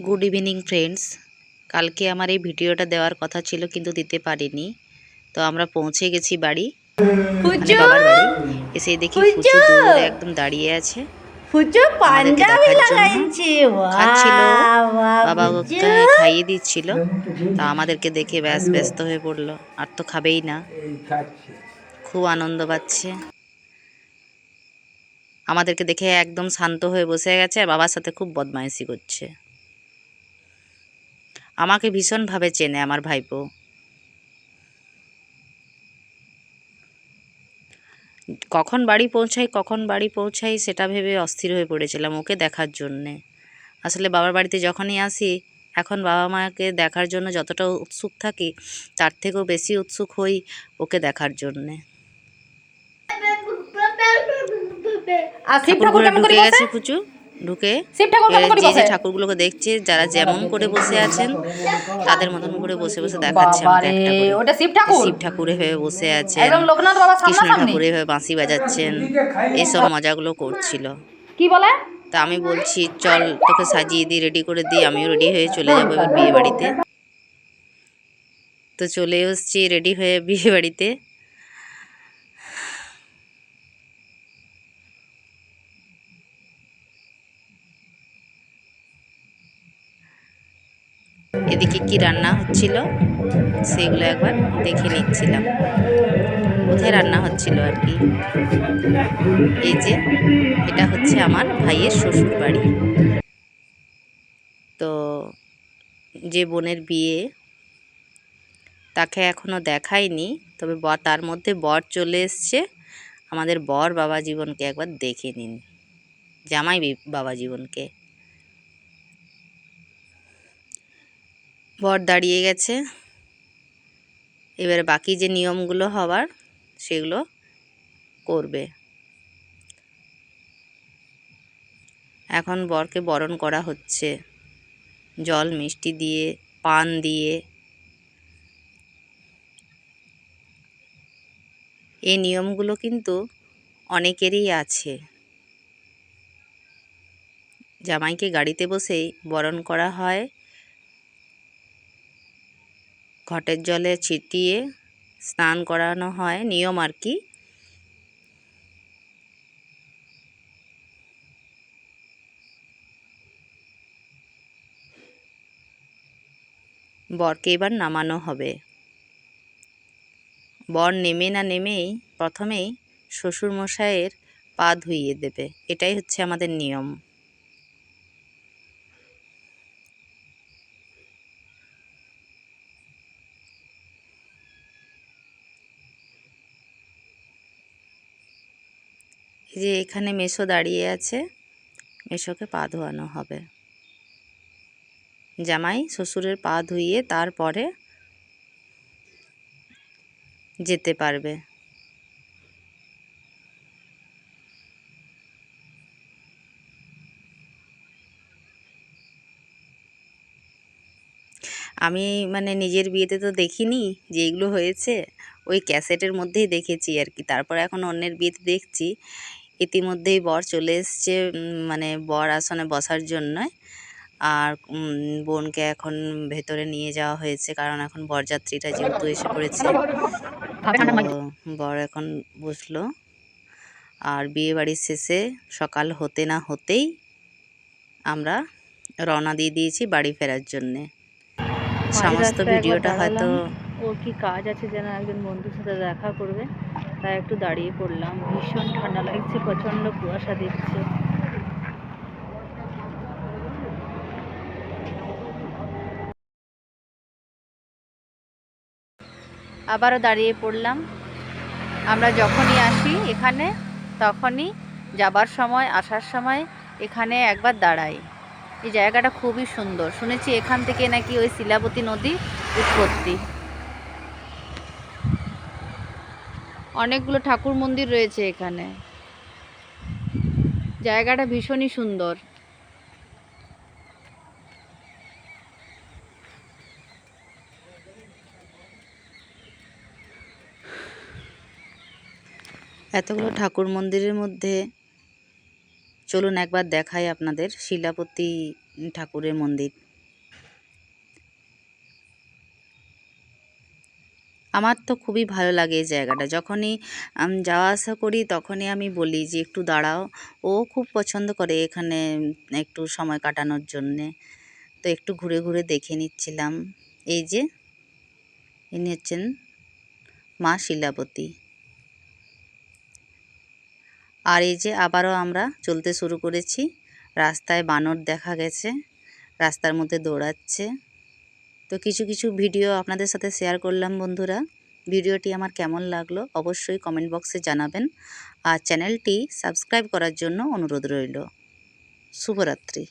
Good evening friends. কালকে আমার এই ভিডিওটা দেওয়ার কথা ছিল কিন্তু দিতে পারিনি। তো আমরা পৌঁছে গেছি বাড়ি, মানে বাবার বাড়ি। এসে দেখি ফুচু দূরে একদম দাঁড়িয়ে আছে আমাদেরকে দেখার জন্য। খাচ্ছিল, বাবা ওকে খাইয়ে দিচ্ছিল। তা আমাদেরকে দেখে ব্যস্ত হয়ে পড়লো, আর তো খাবেই না, খুব আনন্দ পাচ্ছে। আমাদেরকে দেখে একদম শান্ত হয়ে বসে গেছে আর বাবার সাথে খুব বদমাইশি করছে। আমাকে ভীষণভাবে চেনে আমার ভাইপো। কখন বাড়ি পৌঁছাই সেটা ভেবে অস্থির হয়ে পড়েছিলাম ওকে দেখার জন্যে। আসলে বাবার বাড়িতে যখনই আসি এখন বাবা মাকে দেখার জন্য যতটা উৎসুক থাকি তার থেকেও বেশি উৎসুক হই ওকে দেখার জন্যে। ঠাকুরগুলো ঢুকে গেছে পুচু, ঢুকে যে যে ঠাকুরগুলোকে দেখছে, যারা যেমন করে বসে আছেন তাদের মতন করে বসে বসে দেখাচ্ছে আমাকে একটা করে। শিব ঠাকুরে হয়ে বসে আছেন, কৃষ্ণ ঠাকুরে হয়ে বাঁশি বাজাচ্ছেন, এইসব মজাগুলো করছিল। কি বলে? তা আমি বলছি চল তোকে সাজিয়ে দিই, রেডি করে দিই, আমিও রেডি হয়ে চলে যাবো এবার বিয়ে বাড়িতে। তো চলে এসছি রেডি হয়ে বিয়ে বাড়িতে। এদিকে কি রান্না হচ্ছিল সেগুলো একবার দেখে নিচ্ছিলাম, কোথায় রান্না হচ্ছিল আর কি। এই যে এটা হচ্ছে আমার ভাইয়ের শ্বশুর বাড়ি। তো যে বোনের বিয়ে তাকে এখনো দেখায়নি, তবে তার মধ্যে বর চলে এসছে। আমাদের বর বাবা জীবনকে একবার দেখে নিন, জামাই বাবা জীবনকে। বর দাঁড়িয়ে গেছে, এবারে বাকি যে নিয়মগুলো হবার সেগুলো করবে। এখন বরকে বরণ করা হচ্ছে জল মিষ্টি দিয়ে, পান দিয়ে। এই নিয়মগুলো কিন্তু অনেকেরই আছে। জামাইকে গাড়িতে বসেই বরণ করা হয়, ঘটের জলে ছিটিয়ে স্নান করানো হয়, নিয়ম আর কি। বরকে এবার নামানো হবে। বর নেমে না নেমেই প্রথমেই শ্বশুরমশাইয়ের পা ধুইয়ে দেবে, এটাই হচ্ছে আমাদের নিয়ম। এই যে এখানে মেসো দাঁড়িয়ে আছে, মেসোকে পা ধোয়ানো হবে। জামাই শ্বশুরের পা ধুইয়ে তারপরে যেতে পারবে। আমি মানে নিজের বিয়েতে তো দেখিনি যে এগুলো হয়েছে, ওই ক্যাসেটের মধ্যেই দেখেছি আর কি। তারপর এখন অন্যের বিয়েতে দেখছি। ইতিমধ্যেই বর চলে এসছে, মানে বর আসনে বসার জন্য। আর বোনকে এখন ভেতরে নিয়ে যাওয়া হয়েছে, কারণ এখন বরযাত্রীরা যেহেতু এসে পড়েছে। তো বর এখন বসলো। আর বিয়ে বাড়ির শেষে সকাল হতে না হতেই আমরা রওনা দিয়ে দিয়েছি বাড়ি ফেরার জন্যে। সমস্ত ভিডিওটা হয়তো ওর কি কাজ আছে যেন একজন বন্ধুর সাথে দেখা করবে, তাই একটু দাঁড়িয়ে পড়লাম। ভীষণ ঠান্ডা লাগছে, প্রচণ্ড কুয়াশা দিচ্ছে। আবারও দাঁড়িয়ে পড়লাম। আমরা যখনই আসি এখানে তখনই যাবার সময় আসার সময় এখানে একবার দাঁড়াই। এই জায়গাটা খুবই সুন্দর, শুনেছি এখান থেকে নাকি ওই শিলাবতী নদী উৎপত্তি। অনেকগুলো ঠাকুর মন্দির রয়েছে এখানে, জায়গাটা ভীষণই সুন্দর। এতগুলো ঠাকুর মন্দিরের মধ্যে চলুন একবার দেখাই আপনাদের শিলাপতি ঠাকুরের মন্দির। আমার তো খুবই ভালো লাগে এই জায়গাটা। যখনই যাওয়া আসা করি তখনই আমি বলি যে একটু দাঁড়াও। ও খুব পছন্দ করে এখানে একটু সময় কাটানোর জন্যে। তো একটু ঘুরে ঘুরে দেখে নিচ্ছিলাম। এই যে ইনি হচ্ছেন মা শিলাবতী। আর এই যে আবারও আমরা চলতে শুরু করেছি। রাস্তায় বানর দেখা গেছে, রাস্তার মধ্যে দৌড়াচ্ছে। তো কিছু কিছু ভিডিও আপনাদের সাথে শেয়ার করলাম বন্ধুরা। ভিডিওটি আমার কেমন লাগলো অবশ্যই কমেন্ট বক্সে জানাবেন। আর চ্যানেলটি সাবস্ক্রাইব করার জন্য অনুরোধ রইল। শুভরাত্রি।